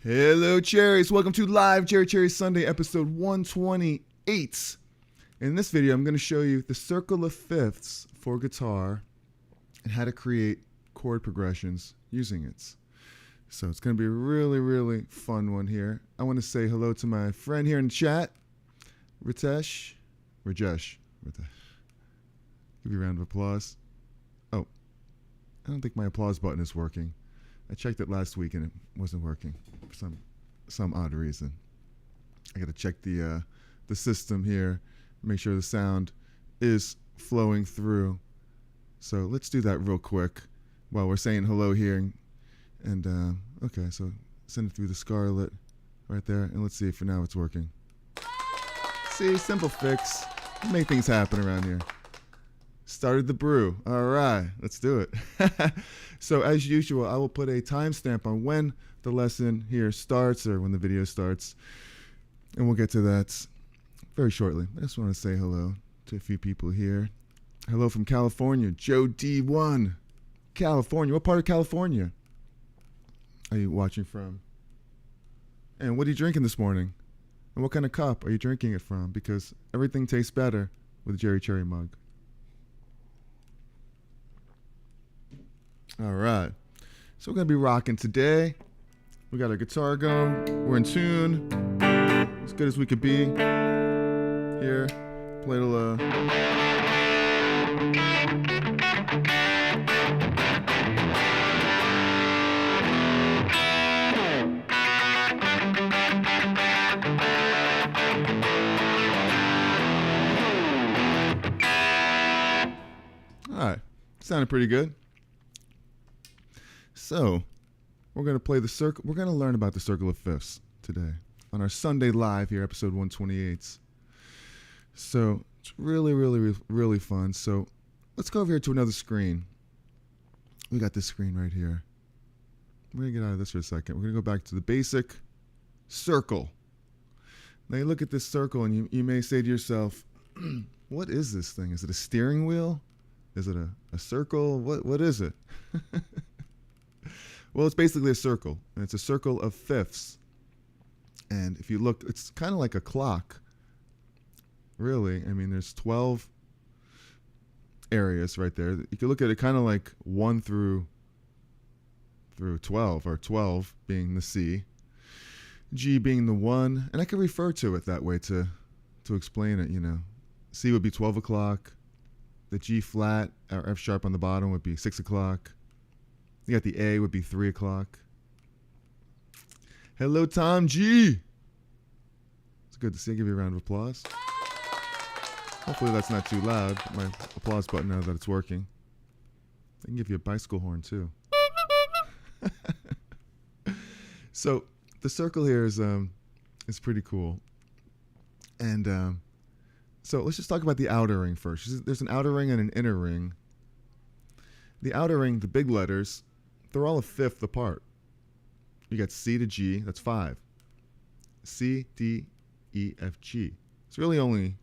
Hello, Cherries. Welcome to Live Cherries Sunday, episode 128. In this video, I'm going to show you the circle of fifths for guitar and how to create chord progressions using it. So it's going to be a really, really fun one here. I want to say hello to my friend here in chat, Rajesh. Give you a round of applause. Oh, I don't think my applause button is working. I checked it last week and it wasn't working for some odd reason. I got to check the system here, make sure the sound is flowing through. So let's do that real quick while we're saying hello here. And okay, so send it through the Scarlet right there, and let's see if for now it's working. See, simple fix. Make things happen around here. Started the brew. All right, let's do it. So as usual, I will put a timestamp on when the lesson here starts or when the video starts, and we'll get to that very shortly. I just want to say hello to a few people here. Hello from California, Joe D1. California. What part of California are you watching from? And what are you drinking this morning? And what kind of cup are you drinking it from? Because everything tastes better with a Jerry Cherry mug. All right, so we're gonna be rocking today. We got our guitar going. We're in tune, as good as we could be. Here, play a little. All right, sounded pretty good. So, we're going to play the circle. We're going to learn about the circle of fifths today on our Sunday Live here, episode 128. So, it's really, really, really fun. So, let's go over here to another screen. We got this screen right here. We're going to get out of this for a second. We're going to go back to the basic circle. Now, you look at this circle and you may say to yourself, what is this thing? Is it a steering wheel? Is it a circle? What is it? Well, it's basically a circle, and it's a circle of fifths. And if you look, it's kind of like a clock, really. I mean, there's 12 areas right there. You can look at it kind of like 1 through 12, or 12 being the C, G being the 1, and I could refer to it that way to explain it, you know. C would be 12 o'clock, the G flat, or F sharp on the bottom would be 6 o'clock. You got the A would be 3 o'clock. Hello, Tom G. It's good to see you. Give you a round of applause. Hopefully that's not too loud. My applause button now that it's working. I can give you a bicycle horn too. So the circle here is pretty cool. And so let's just talk about the outer ring first. There's an outer ring and an inner ring. The outer ring, the big letters, they're all a fifth apart. You got C to G, that's 5. C, D, E, F, G. It's really only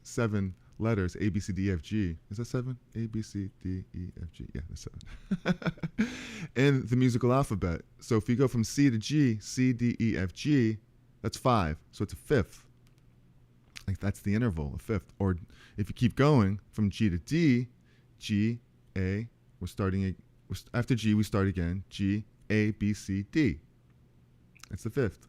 7 letters, A, B, C, D, E, F, G. Is that 7? A, B, C, D, E, F, G. Yeah, that's 7. In the musical alphabet. So if you go from C to G, C, D, E, F, G, that's 5. So it's a fifth. Like that's the interval, a fifth. Or if you keep going from G to D, G, A, we're starting after G we start again. G, A, B, C, D. That's the fifth.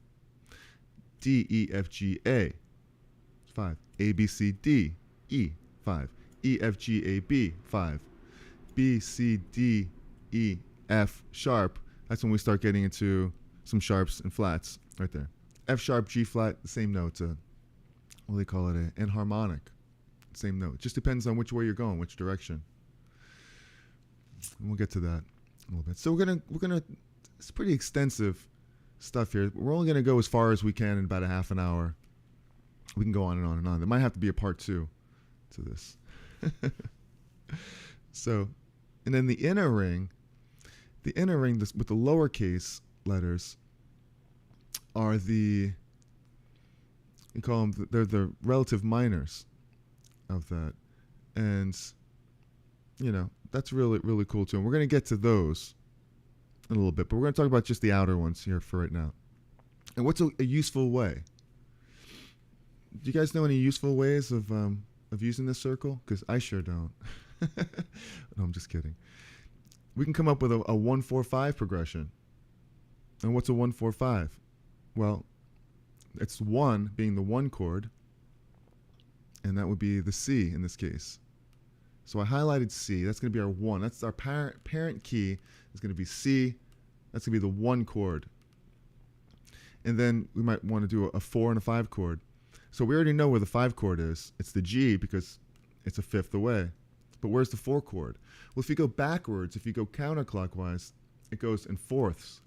D, E, F, G, A. It's 5. A, B, C, D, E, 5. E, F, G, A, B, 5. B, C, D, E, F sharp. That's when we start getting into some sharps and flats right there. F sharp, G flat, the same note. What do they call it? An enharmonic. Same note. Just depends on which way you're going, which direction. And we'll get to that a little bit. So we're gonna. It's pretty extensive stuff here. We're only gonna go as far as we can in about a half an hour. We can go on and on and on. There might have to be a part 2 to this. So, and then the inner ring with the lowercase letters are you call them, they're the relative minors of that. And, you know, that's really, really cool too. And we're going to get to those in a little bit, but we're going to talk about just the outer ones here for right now. And what's a useful way? Do you guys know any useful ways of using this circle? Because I sure don't. No, I'm just kidding. We can come up with a 1-4-5 progression. And what's a 1-4-5? Well, it's 1 being the 1 chord, and that would be the C in this case. So I highlighted C. That's going to be our 1. That's our parent key. It's going to be C. That's going to be the 1 chord. And then we might want to do a 4 and a 5 chord. So we already know where the 5 chord is. It's the G because it's a fifth away. But where's the 4 chord? Well, if you go backwards, if you go counterclockwise, it goes in fourths.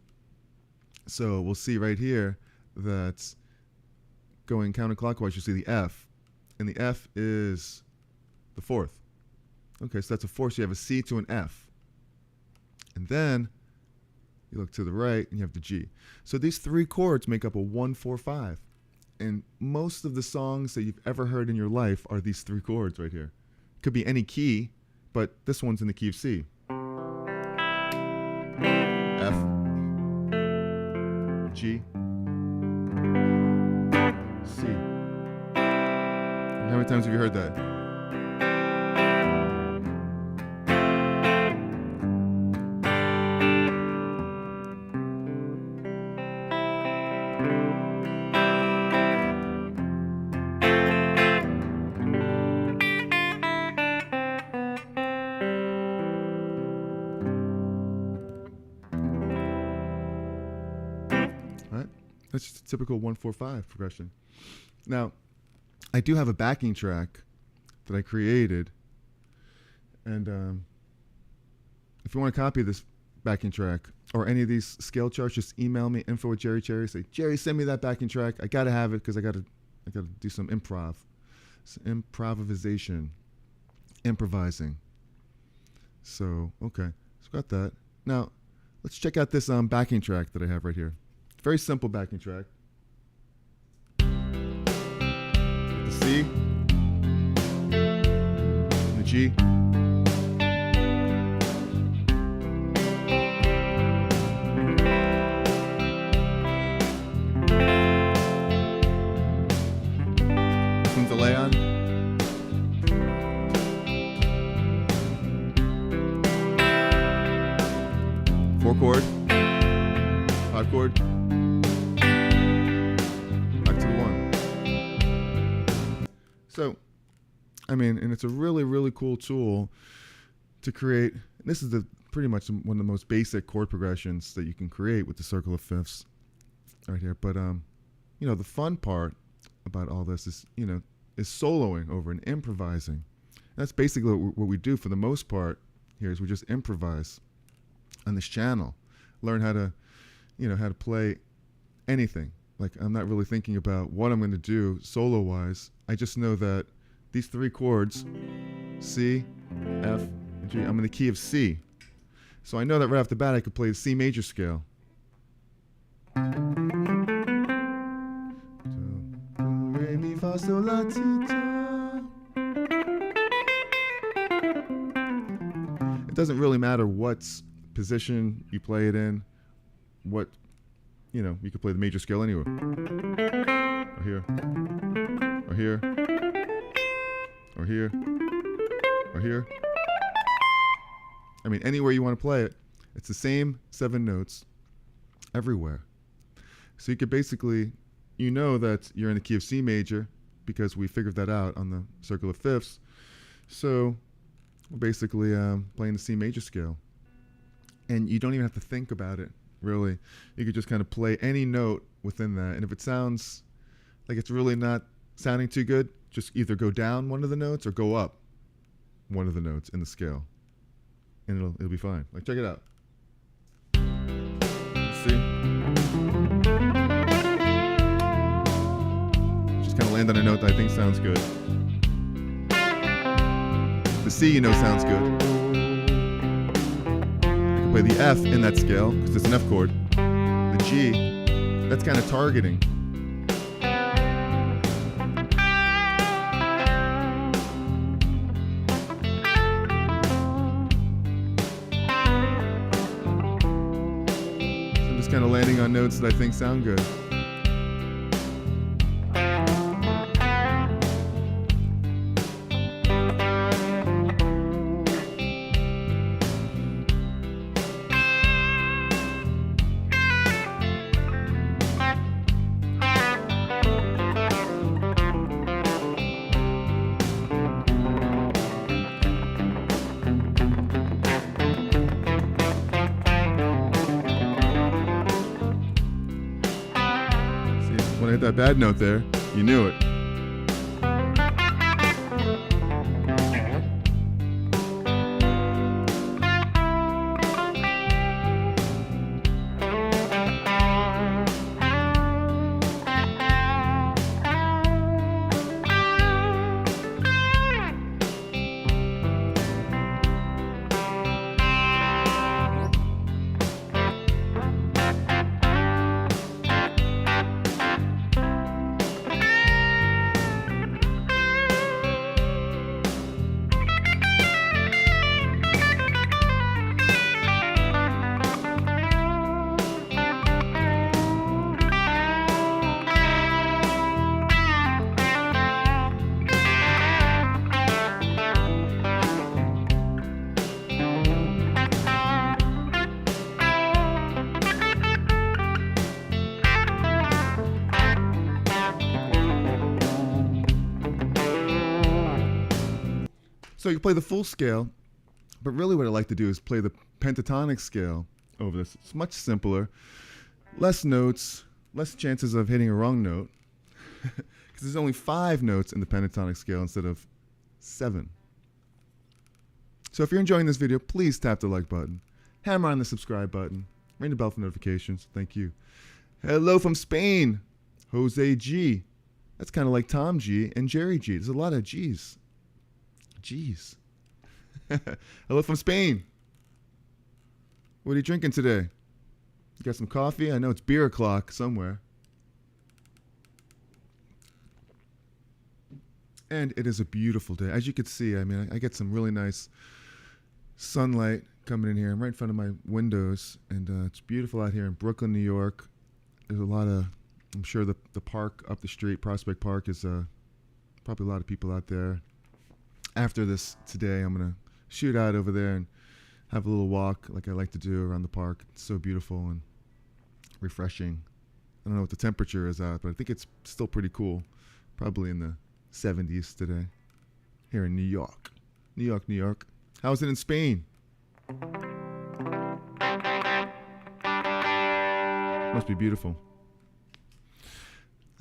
So we'll see right here that going counterclockwise, you see the F. And the F is the 4th. Okay, so that's a 4. So you have a C to an F. And then you look to the right and you have the G. So these 3 chords make up a 1-4-5. And most of the songs that you've ever heard in your life are these 3 chords right here. Could be any key, but this one's in the key of C. F, G, C. How many times have you heard that? That's just a typical 1-4-5 progression. Now, I do have a backing track that I created, and if you want to copy this backing track or any of these scale charts, just email me info@Cherries. Say, Jerry, send me that backing track. I gotta have it because I gotta do some improvising. So okay, so got that. Now, let's check out this backing track that I have right here. Very simple backing track. The C, the G, this one's a lay on. Four chord, 5 chord. So, I mean, and it's a really, really cool tool to create. This is pretty much one of the most basic chord progressions that you can create with the circle of fifths right here. But, you know, the fun part about all this is, you know, is soloing over and improvising. And that's basically what we do for the most part here is we just improvise on this channel. Learn how to, you know, how to play anything. Like, I'm not really thinking about what I'm going to do solo-wise. I just know that these 3 chords, C, F, and G, I'm in the key of C. So I know that right off the bat I could play the C major scale. It doesn't really matter what position you play it in, what, you know, you could play the major scale anywhere. Or here. Or here. Or here. Or here. I mean, anywhere you want to play it, it's the same 7 notes everywhere. So you could basically, you know that you're in the key of C major because we figured that out on the circle of fifths. So we're basically playing the C major scale. And you don't even have to think about it. Really, you could just kind of play any note within that, and if it sounds like it's really not sounding too good, just either go down one of the notes or go up one of the notes in the scale, and it'll be fine. Like, check it out. See? Just kind of land on a note that I think sounds good. The C, you know, sounds good. Play the F in that scale because it's an F chord. The G, that's kind of targeting. I'm just kind of landing on notes that I think sound good. When I hit that bad note there, you knew it. So you play the full scale, but really what I like to do is play the pentatonic scale over this. It's much simpler, less notes, less chances of hitting a wrong note, because there's only 5 notes in the pentatonic scale instead of 7. So if you're enjoying this video, please tap the like button, hammer on the subscribe button, ring the bell for notifications. Thank you. Hello from Spain, Jose G. That's kind of like Tom G and Jerry G. There's a lot of G's. Jeez. Hello from Spain. What are you drinking today? You got some coffee? I know it's beer o'clock somewhere. And it is a beautiful day. As you can see, I mean, I get some really nice sunlight coming in here. I'm right in front of my windows, and it's beautiful out here in Brooklyn, New York. There's a lot of, I'm sure the park up the street, Prospect Park, is probably a lot of people out there. After this today, I'm going to shoot out over there and have a little walk like I like to do around the park. It's so beautiful and refreshing. I don't know what the temperature is at, but I think it's still pretty cool. Probably in the 70s today here in New York. New York, New York. How's it in Spain? Must be beautiful.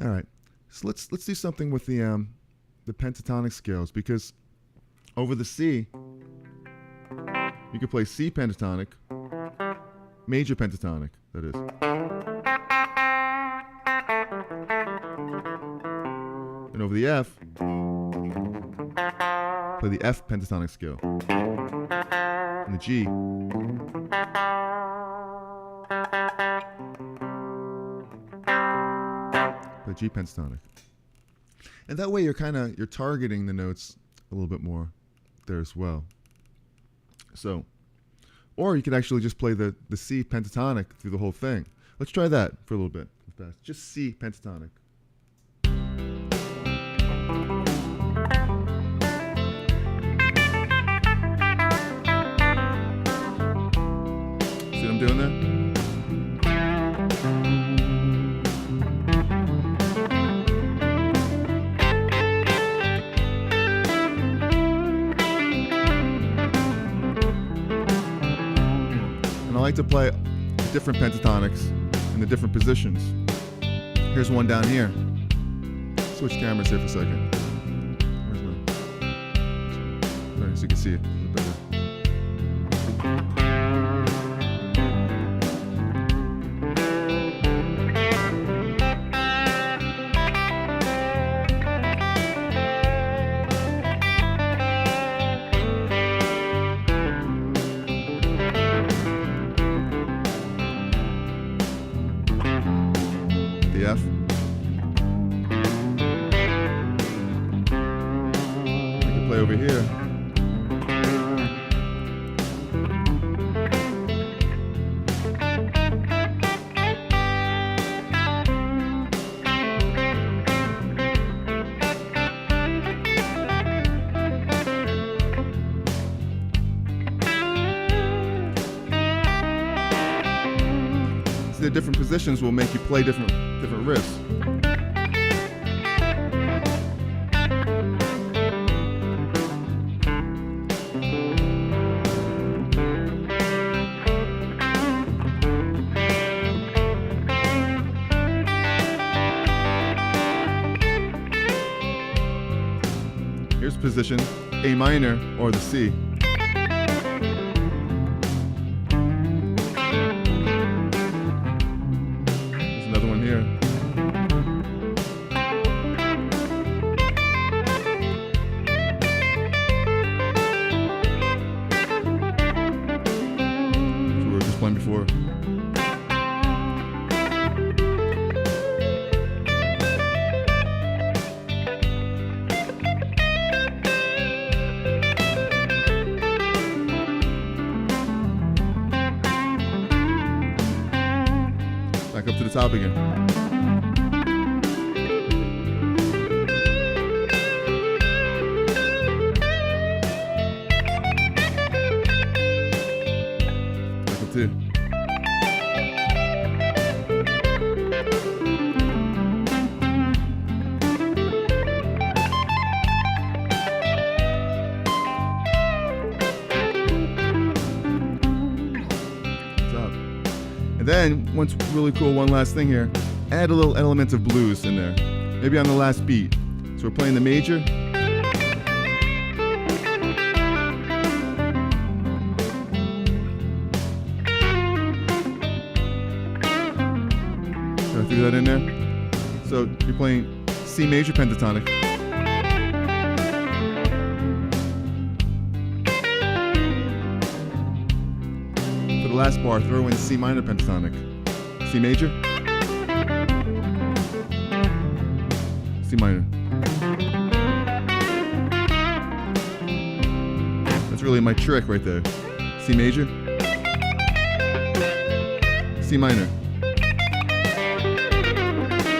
All right. So let's do something with the pentatonic scales, because over the C, you can play C pentatonic, major pentatonic, that is. And over the F, play the F pentatonic scale. And the G, play G pentatonic. And that way you're targeting the notes a little bit more there as well. So, or you could actually just play the C pentatonic through the whole thing. Let's try that for a little bit. Just C pentatonic. See what I'm doing there? I like to play different pentatonics in the different positions. Here's one down here. Switch cameras here for a second. Where's my... so you can see it a little better. The F. I can play over here. the different positions will make you play different riffs. Here's position A minor or the C. There's another one here. So we were just playing before. Back up to the top again. Back up two. And then, what's really cool, one last thing here, add a little element of blues in there. Maybe on the last beat. So we're playing the major. So I threw that in there. So you're playing C major pentatonic. Last bar, throw in C minor pentatonic. C major, C minor. That's really my trick right there. C major, C minor,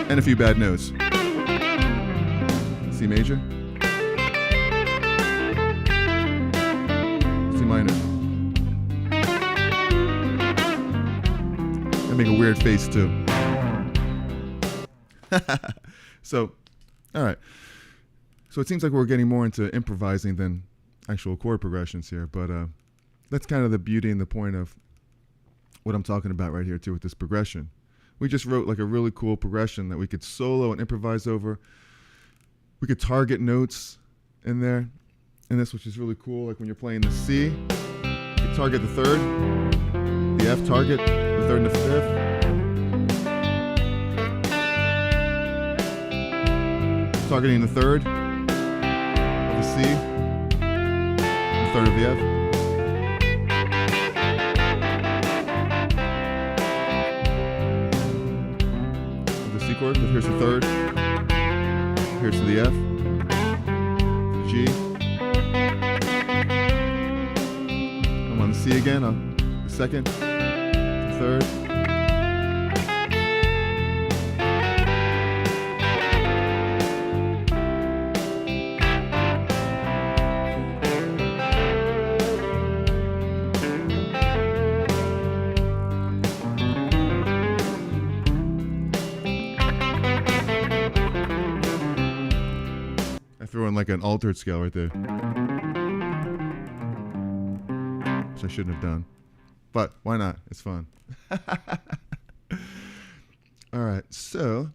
and a few bad notes. C major, C minor. Make a weird face too. So, all right. So it seems like we're getting more into improvising than actual chord progressions here, but that's kind of the beauty and the point of what I'm talking about right here too with this progression. We just wrote like a really cool progression that we could solo and improvise over. We could target notes in there, and this, which is really cool. Like when you're playing the C, you target the third, the F target the third and the fifth. Targeting the third of the C, the third of the F. Of the C chord, but here's the third. Here's to the F, the G. I'm on the C again, on the second, the third. I threw in like an altered scale right there, which I shouldn't have done, but why not? It's fun. All right, so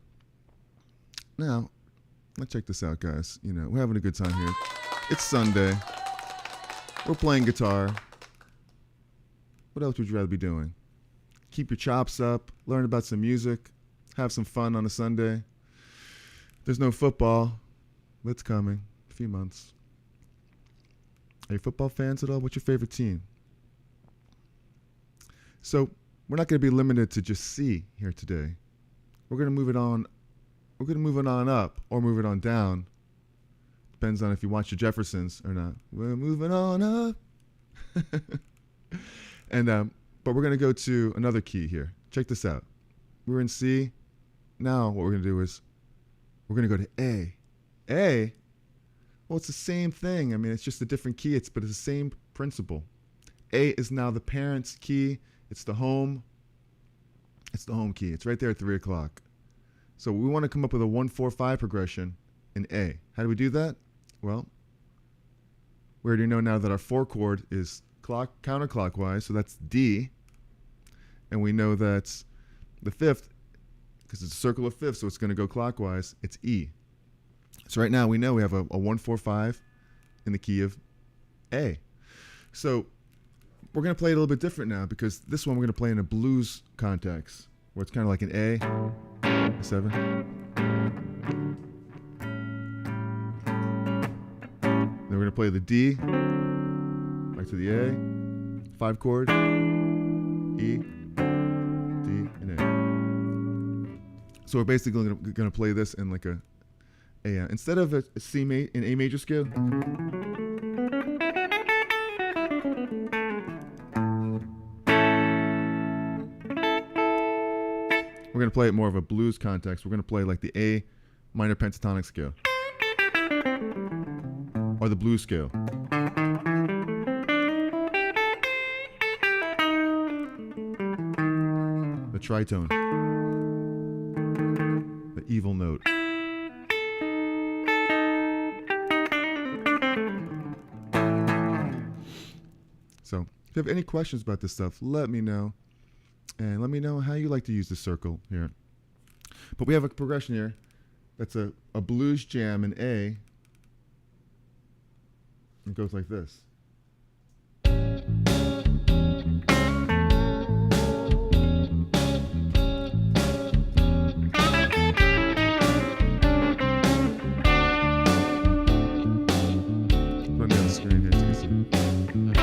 now let's check this out, guys. You know, we're having a good time here. It's Sunday. We're playing guitar. What else would you rather be doing? Keep your chops up, learn about some music, have some fun on a Sunday. There's no football. It's coming. A few months. Are you football fans at all? What's your favorite team? So we're not going to be limited to just C here today. We're going to move it on. We're going to move it on up or move it on down. Depends on if you watch the Jeffersons or not. We're moving on up. And but we're going to go to another key here. Check this out. We're in C. Now what we're going to do is we're going to go to A. A, well, it's the same thing. I mean, it's just a different key, but it's the same principle. A is now the parent's key. It's the home. It's the home key. It's right there at 3 o'clock. So we want to come up with a 1-4-5 progression in A. How do we do that? Well, we already know now that our 4 chord is counterclockwise, so that's D. And we know that the 5th, because it's a circle of 5ths, so it's going to go clockwise, it's E. So right now we know we have a 1-4-5 in the key of A. So we're going to play it a little bit different now, because this one we're going to play in a blues context, where it's kind of like an A, a 7. Then we're going to play the D, back to the A, 5 chord, E, D, and A. So we're basically going to play this in like a instead of an A major scale, we're going to play it more of a blues context. We're going to play like the A minor pentatonic scale, or the blues scale. The tritone. The evil note. So if you have any questions about this stuff, let me know. And let me know how you like to use the circle here. But we have a progression here that's a blues jam in A. It goes like this. Put me on the screen here so you can see.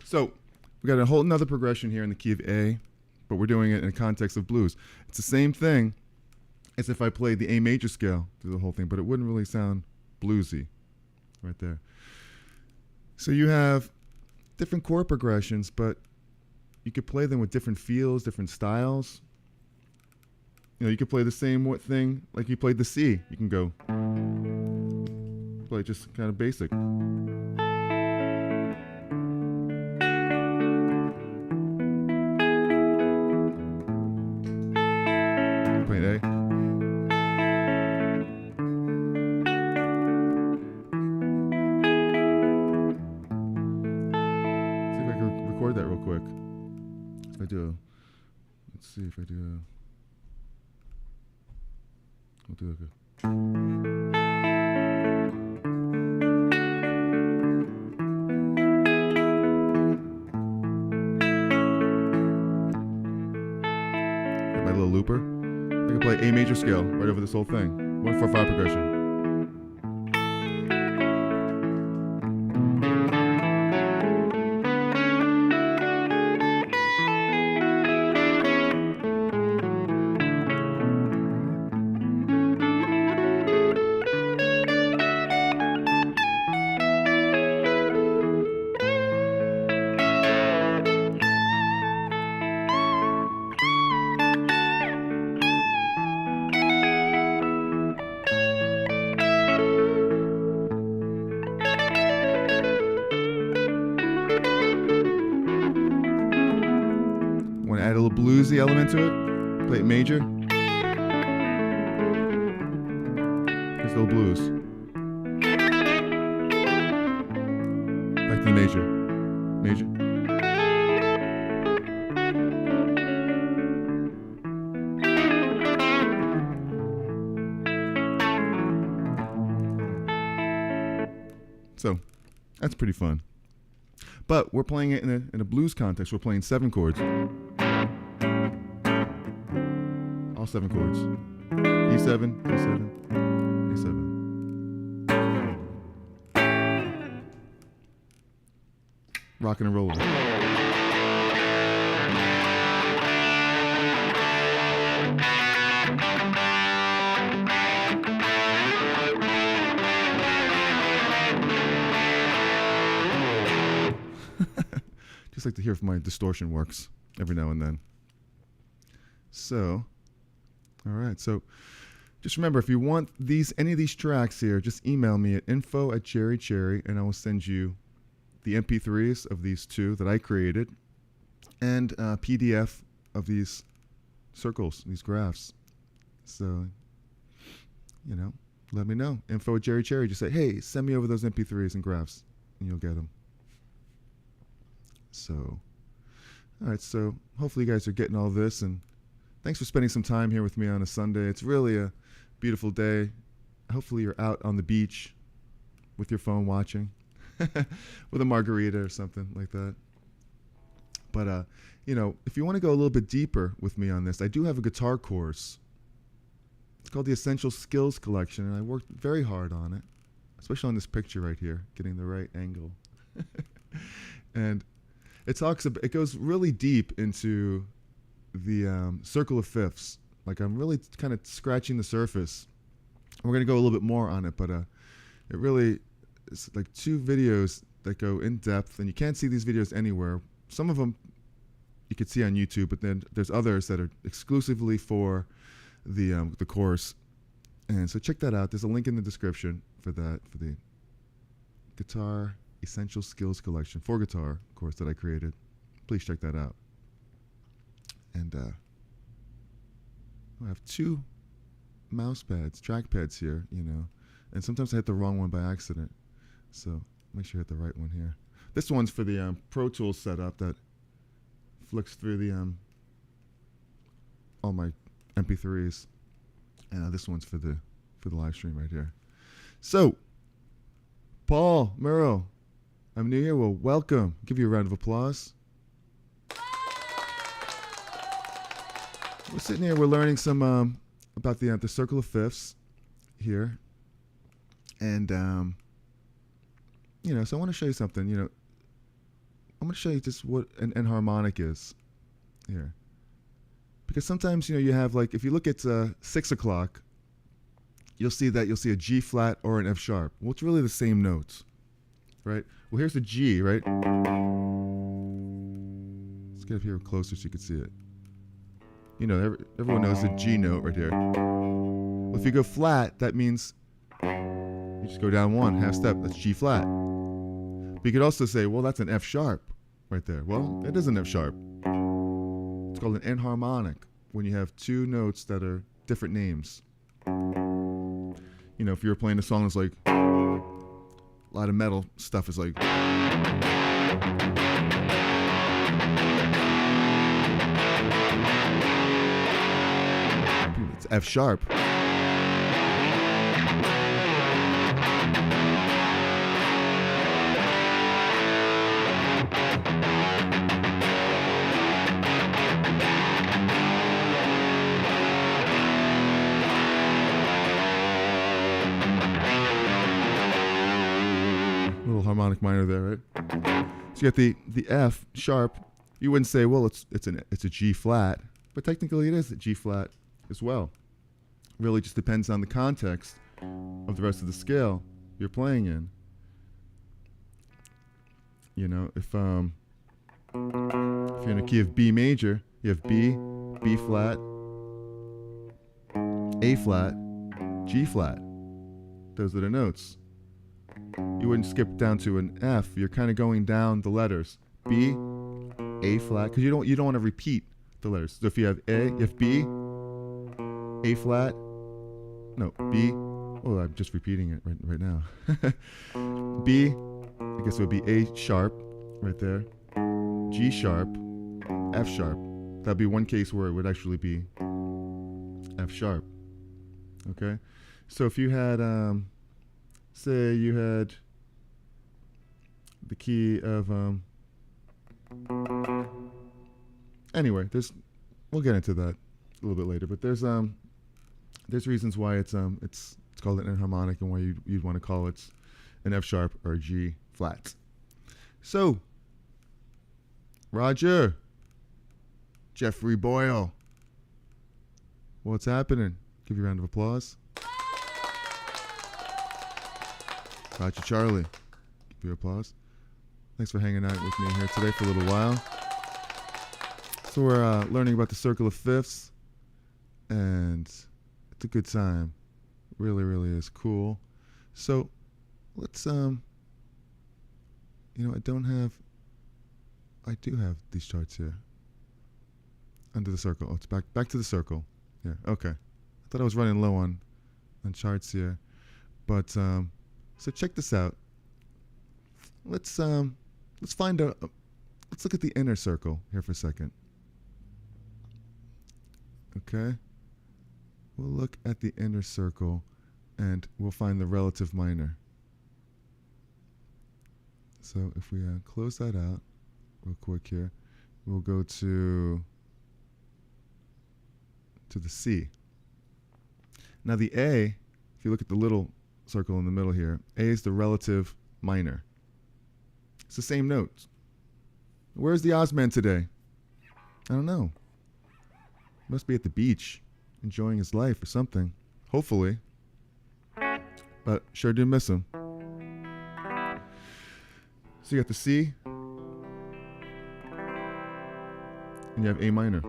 So we got a whole nother progression here in the key of A, but we're doing it in the context of blues. It's the same thing as if I played the A major scale through the whole thing, but it wouldn't really sound bluesy right there. So you have different chord progressions, but you could play them with different feels, different styles. You know, you could play the same thing like you played the C. You can go play just kind of basic. Playing A. See if I can record that real quick. If I do, let's see if I do. I'll do like a. My little looper. I can play A major scale right over this whole thing. 1-4-5 progression. Want to add a little bluesy element to it? Play it major. Here's the little blues. Back to the major. Major. So that's pretty fun. But we're playing it in a blues context. We're playing 7 chords. All 7 chords. E7, E7, E7. Rocking and rolling. Just like to hear if my distortion works every now and then. So, all right. So, just remember, if you want any of these tracks here, just email me at info@cherry, and I will send you the MP3s of these 2 that I created, and a PDF of these circles, these graphs. So, let me know. Info@cherry. Just say, hey, send me over those MP3s and graphs, and you'll get them. So, all right, so hopefully you guys are getting all this, and thanks for spending some time here with me on a Sunday. It's really a beautiful day. Hopefully you're out on the beach with your phone watching, with a margarita or something like that. But, if you want to go a little bit deeper with me on this, I do have a guitar course. It's called the Essential Skills Collection, and I worked very hard on it, especially on this picture right here, getting the right angle. And it goes really deep into the circle of fifths. Like, I'm really kind of scratching the surface. We're going to go a little bit more on it, but it really is like 2 videos that go in depth, and you can't see these videos anywhere. Some of them you could see on YouTube, but then there's others that are exclusively for the course. And so check that out. There's a link in the description for that, for the Guitar Essential Skills Collection for guitar course that I created. Please check that out. And I have 2 mouse pads, track pads here, and sometimes I hit the wrong one by accident. So make sure you hit the right one here. This one's for the Pro Tools setup that flicks through the all my MP3s. And this one's for the live stream right here. So, Paul Murrow, I'm new here. Well, welcome. Give you a round of applause. We're sitting here. We're learning some about the circle of fifths here, and so I want to show you something. I'm going to show you just what an enharmonic is here, because sometimes you have, like, if you look at 6 o'clock, you'll see a G flat or an F sharp. Well, it's really the same notes, right? Well, here's the G, right? Let's get up here closer so you can see it. Everyone knows the G note right here. Well, if you go flat, that means you just go down 1 half step. That's G flat. But you could also say, well, that's an F sharp right there. Well, it is an F sharp. It's called an enharmonic when you have 2 notes that are different names. If you were playing a song that's like a lot of metal stuff, is like. It's F sharp. Little harmonic minor there, right? So you got the F sharp. You wouldn't say, well, it's a G flat, but technically it is a G flat as well. Really just depends on the context of the rest of the scale you're playing in. If you're in a key of B major, you have B, B flat, A flat, G flat. Those are the notes. You wouldn't skip down to an F. You're kind of going down the letters. B, A flat, because you don't want to repeat the letters. So if you have A, you have B, A flat, no, B, oh, I'm just repeating it right now. B, I guess it would be A sharp, right there, G sharp, F sharp. That'd be one case where it would actually be F sharp, okay? So if you had, say you had the key of, anyway, we'll get into that a little bit later, but there's reasons why it's called an enharmonic and why you'd want to call it an F sharp or a G flat. So, Roger, Jeffrey Boyle, what's happening? Give you a round of applause. Roger Charlie, give you applause. Thanks for hanging out with me here today for a little while. So we're learning about the circle of fifths, and it's a good time. Really, really is cool. So let's, I do have these charts here. Under the circle. Oh, it's back to the circle. Yeah, okay. I thought I was running low on charts here. But, so check this out. Let's find out, let's look at the inner circle here for a second. Okay? We'll look at the inner circle and we'll find the relative minor. So if we close that out real quick here, we'll go to the C. Now the A, if you look at the little circle in the middle here, A is the relative minor. It's the same note. Where's the Ozman today? I don't know. Must be at the beach, enjoying his life or something. Hopefully. But sure do miss him. So you got the C. And you have A minor.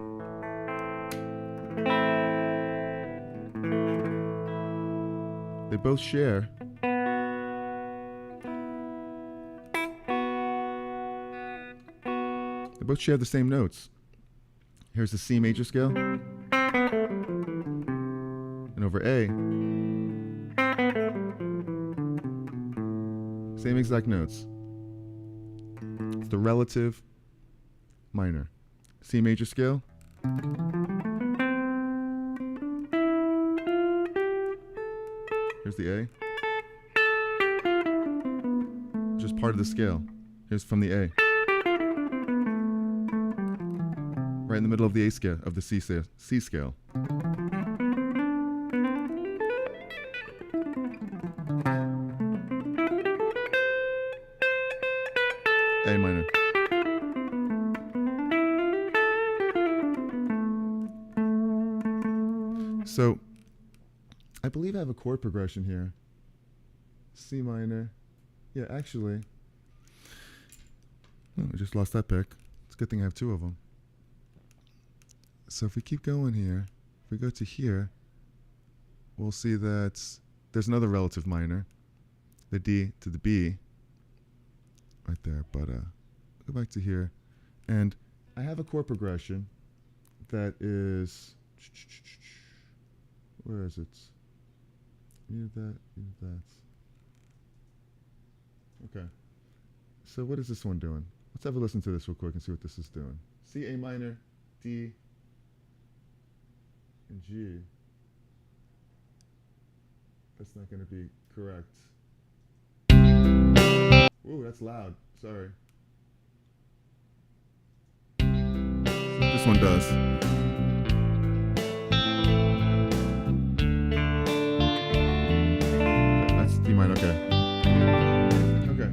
They both share the same notes. Here's the C major scale. And over A, same exact notes. It's the relative minor. C major scale. Here's the A. Which is part of the scale. Here's from the A. Right in the middle of the A scale, of the C scale. A minor. So, I believe I have a chord progression here. C minor. Yeah, actually. Oh, I just lost that pick. It's a good thing I have two of them. So if we keep going here, if we go to here, we'll see that there's another relative minor, the D to the B, right there. But go back to here, and I have a chord progression that is, where is it? Needed that. Okay. So what is this one doing? Let's have a listen to this real quick and see what this is doing. C, A minor, D, and G. That's not going to be correct. Ooh, that's loud. Sorry. This one does. That's D minor, okay. Okay.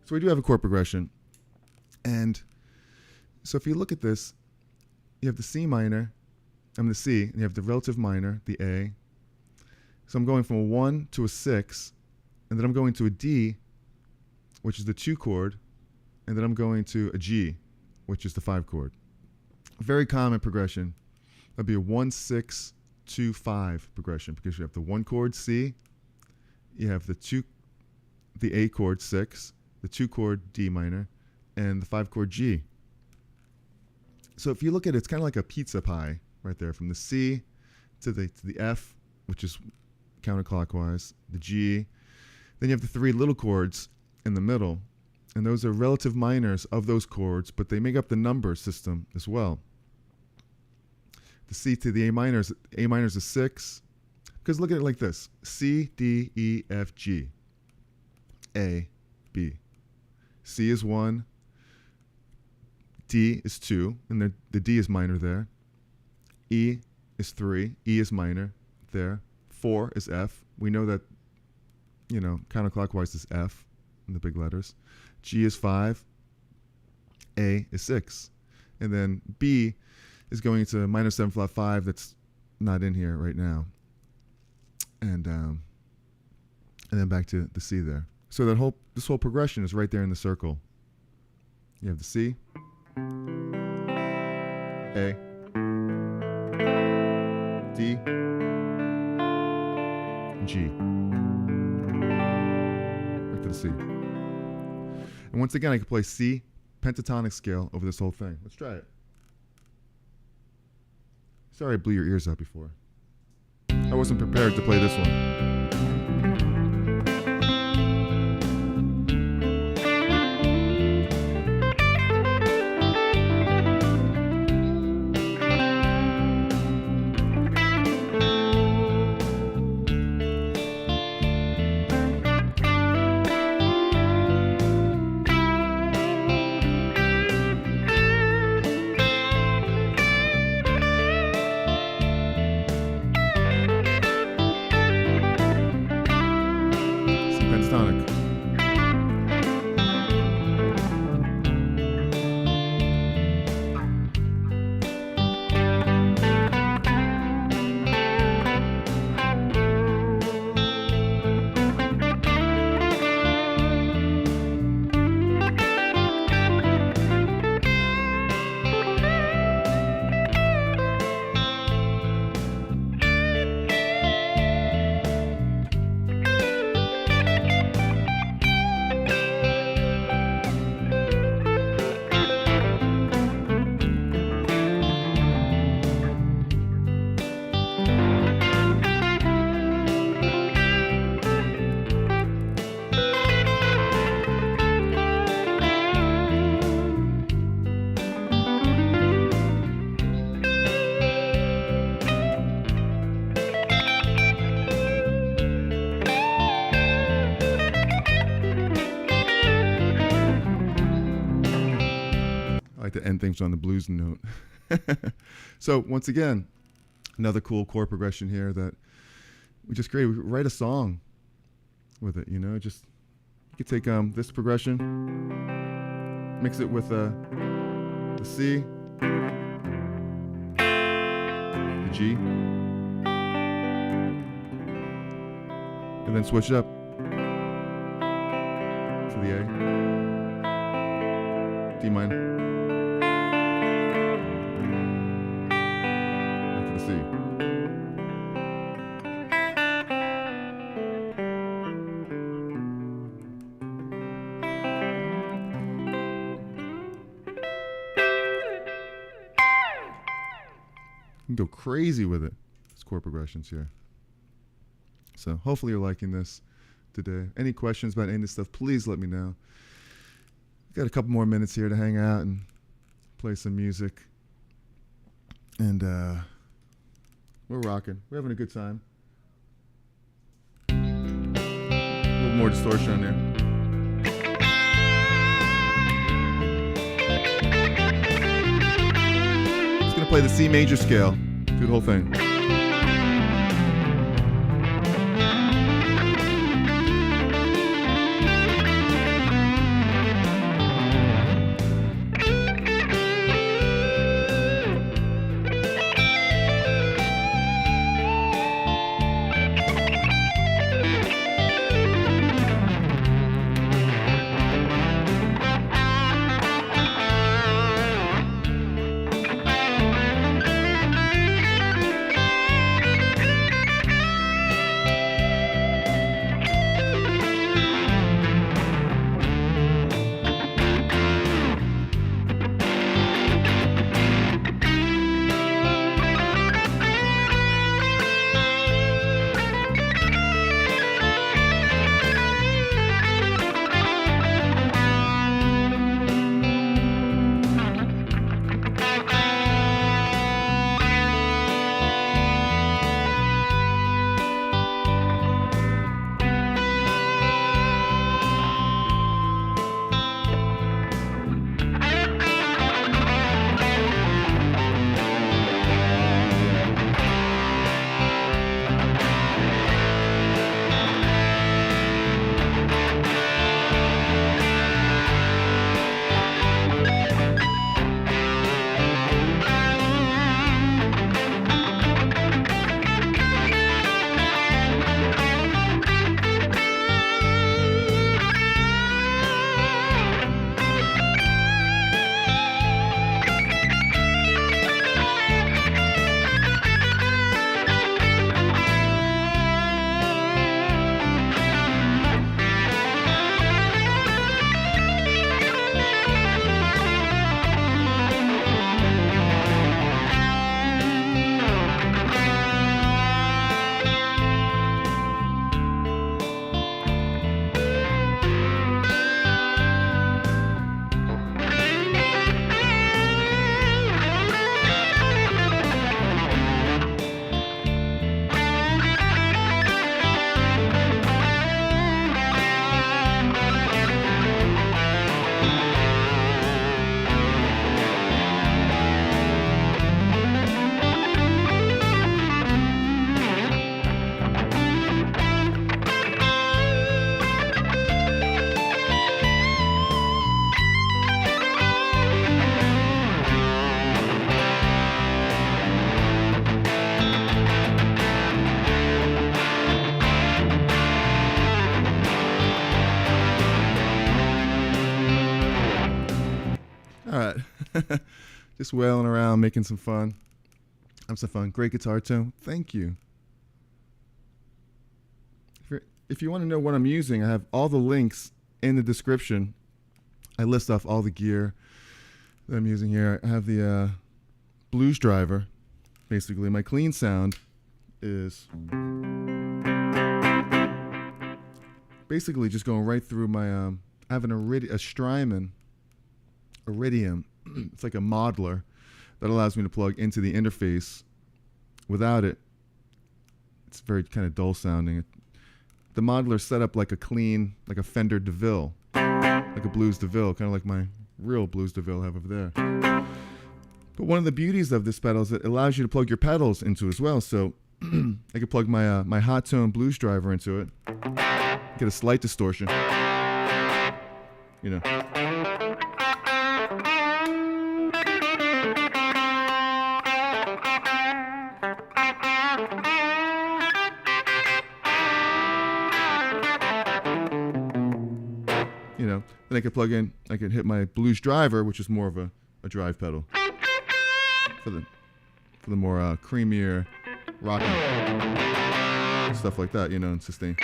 So we do have a chord progression. And so if you look at this, you have the C minor, the C, and you have the relative minor, the A. So I'm going from a 1 to a 6, and then I'm going to a D, which is the 2 chord, and then I'm going to a G, which is the 5 chord. Very common progression. That'd be a 1, 6, 2, 5 progression, because you have the 1 chord C, you have the A chord 6, the 2 chord D minor, and the 5 chord G. So if you look at it, it's kind of like a pizza pie right there, from the C to the F, which is counterclockwise, the G. Then you have the three little chords in the middle, and those are relative minors of those chords, but they make up the number system as well. The C to the A minor is a 6, because look at it like this: C, D, E, F, G, A, B. C is 1, D is 2, and the D is minor there. E is 3, E is minor there. 4 is F. We know that, you know, counterclockwise is F in the big letters. G is 5, A is 6. And then B is going to minor 7 flat 5, that's not in here right now. And then back to the C there. So this whole progression is right there in the circle. You have the C, A, D, G. Back to the C. And once again, I can play C pentatonic scale over this whole thing. Let's try it. Sorry I blew your ears out before. I wasn't prepared to play this one. Pentatonic. I like to end things on the blues note. So once again, another cool chord progression here that we just created. We write a song with it, you know. Just you could take this progression, mix it with the C, the G, and then switch it up to the A, D minor. C. You can go crazy with it. It's chord progressions here. So hopefully you're liking this today. Any questions about any of this stuff, please let me know. Got a couple more minutes here to hang out and play some music. And we're rocking. We're having a good time. A little more distortion on there. Just gonna play the C major scale. Do the whole thing. Just wailing around, making some fun. Have some fun. Great guitar tone. Thank you. If you want to know what I'm using, I have all the links in the description. I list off all the gear that I'm using here. I have the blues driver. Basically, my clean sound is basically just going right through my I have a Strymon Iridium. It's like a modeler that allows me to plug into the interface. Without it, it's very kind of dull sounding. The modeler's set up like a clean, like a Fender DeVille, like a blues DeVille, kind of like my real blues DeVille I have over there. But one of the beauties of this pedal is it allows you to plug your pedals into as well. So I could plug my my hot tone blues driver into it, get a slight distortion, you know. You know, then I could plug in, I could hit my blues driver, which is more of a drive pedal for the more creamier rocking stuff like that, you know, and sustain.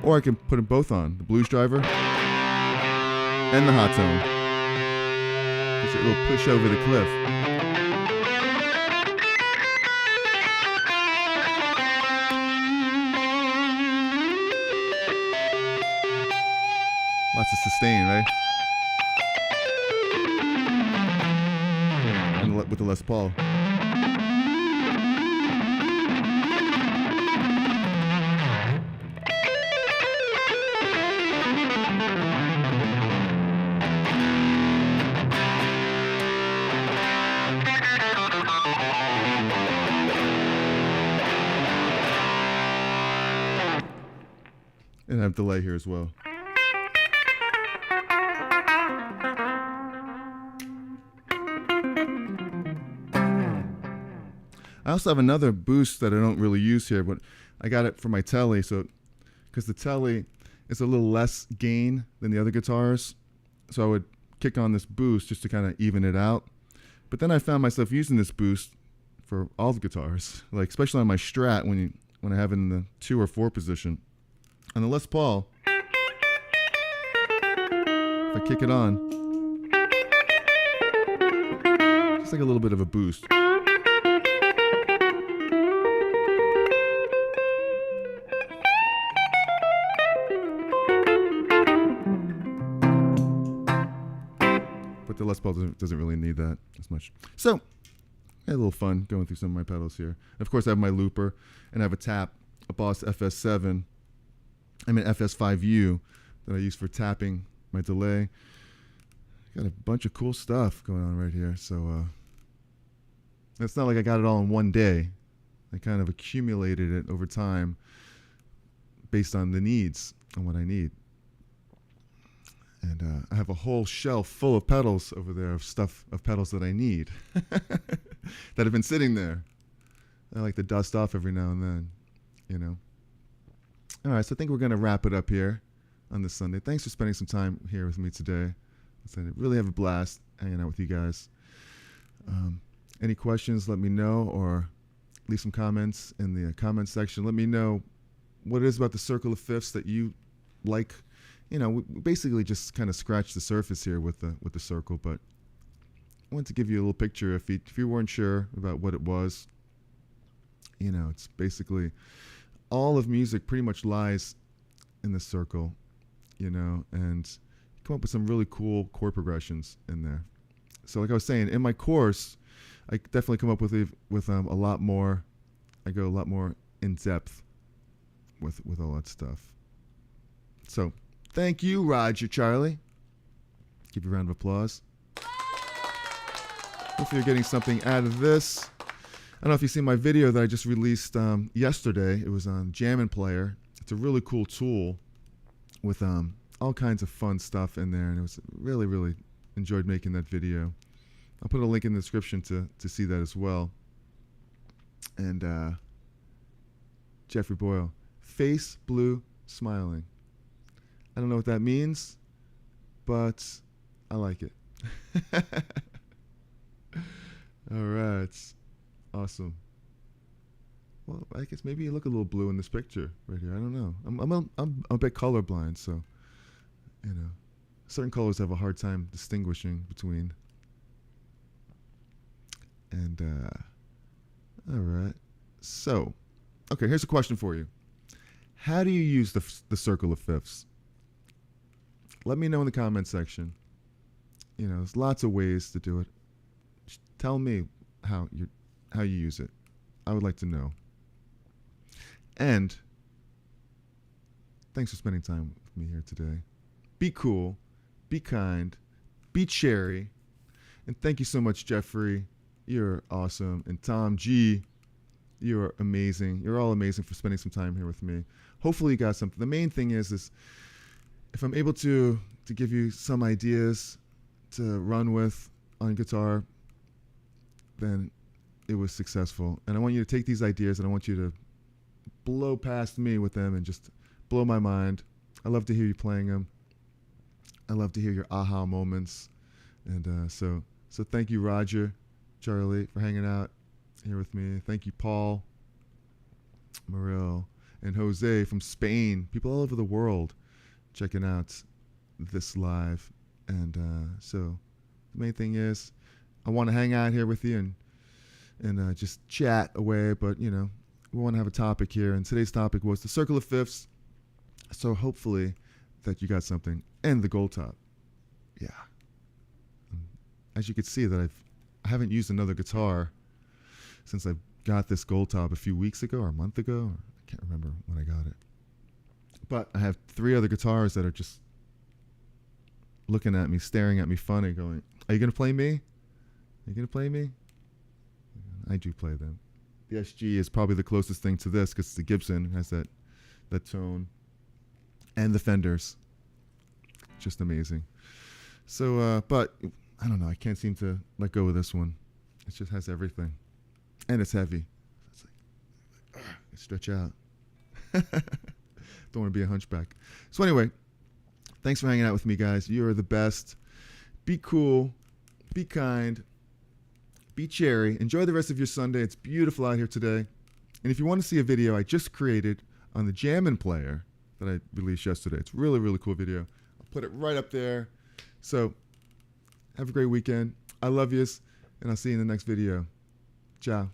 Or I can put them both on, the blues driver and the hot tone. Just a little push over the cliff. Lots of sustain, right? And with the Les Paul. And I have delay here as well. I also have another boost that I don't really use here, but I got it for my Telly, so because the Telly is a little less gain than the other guitars, so I would kick on this boost just to kind of even it out. But then I found myself using this boost for all the guitars, like especially on my Strat when I have it in the 2 or 4 position. On the Les Paul, if I kick it on, it's like a little bit of a boost. But the Les Paul doesn't really need that as much. So I had a little fun going through some of my pedals here. And of course, I have my looper, and I have a Boss FS7. FS5U that I use for tapping my delay. Got a bunch of cool stuff going on right here. So it's not like I got it all in one day. I kind of accumulated it over time based on the needs and what I need. And I have a whole shelf full of pedals over there of pedals that I need that have been sitting there. I like to dust off every now and then, you know. All right, so I think we're going to wrap it up here on this Sunday. Thanks for spending some time here with me today. I really have a blast hanging out with you guys. Any questions, let me know, or leave some comments in the comment section. Let me know what it is about the circle of fifths that you like. You know, we basically just kind of scratched the surface here with the circle, but I wanted to give you a little picture if you weren't sure about what it was. You know, it's basically all of music pretty much lies in the circle, you know, and come up with some really cool chord progressions in there. So like I was saying, in my course, I definitely come up with a lot more. I go a lot more in depth with all that stuff. So thank you, Roger Charlie. Give you a round of applause. Hopefully you're getting something out of this. I don't know if you've seen my video that I just released yesterday. It was on Jammin' Player. It's a really cool tool with all kinds of fun stuff in there, and it was really, really enjoyed making that video. I'll put a link in the description to see that as well. And Jeffrey Boyle. Face blue smiling. I don't know what that means, but I like it. All right. Awesome. Well, I guess maybe you look a little blue in this picture right here. I don't know. I'm a bit colorblind, so, you know, certain colors have a hard time distinguishing between. And, all right. So, okay, here's a question for you. How do you use the circle of fifths? Let me know in the comment section. You know, there's lots of ways to do it. Just tell me how you use it. I would like to know. And thanks for spending time with me here today. Be cool, be kind, be cherry, and thank you so much, Jeffrey. You're awesome. And Tom G, you're amazing. You're all amazing for spending some time here with me. Hopefully you got something. The main thing is if I'm able to give you some ideas to run with on guitar, then it was successful. And I want you to take these ideas and I want you to blow past me with them and just blow my mind. I love to hear you playing them. I love to hear your aha moments. And so thank you, Roger, Charlie, for hanging out here with me. Thank you, Paul, Morel, and Jose from Spain. People all over the world checking out this live. And so the main thing is I want to hang out here with you and just chat away. But, you know, we want to have a topic here. And today's topic was the circle of fifths. So hopefully that you got something. And the gold top. Yeah. As you can see that I haven't used another guitar since I got this gold top a few weeks ago or a month ago. I can't remember when I got it. But I have 3 other guitars that are just looking at me, staring at me funny, going, are you going to play me? Are you going to play me? I do play them. The SG is probably the closest thing to this because the Gibson has that tone. And the Fenders. Just amazing. So, but I don't know. I can't seem to let go of this one. It just has everything. And it's heavy. It's like, stretch out. Don't want to be a hunchback. So anyway, thanks for hanging out with me, guys. You are the best. Be cool. Be kind. Be cherry. Enjoy the rest of your Sunday. It's beautiful out here today. And if you want to see a video I just created on the Jammin' player that I released yesterday, it's really, really cool video. I'll put it right up there. So have a great weekend. I love yous, and I'll see you in the next video. Ciao.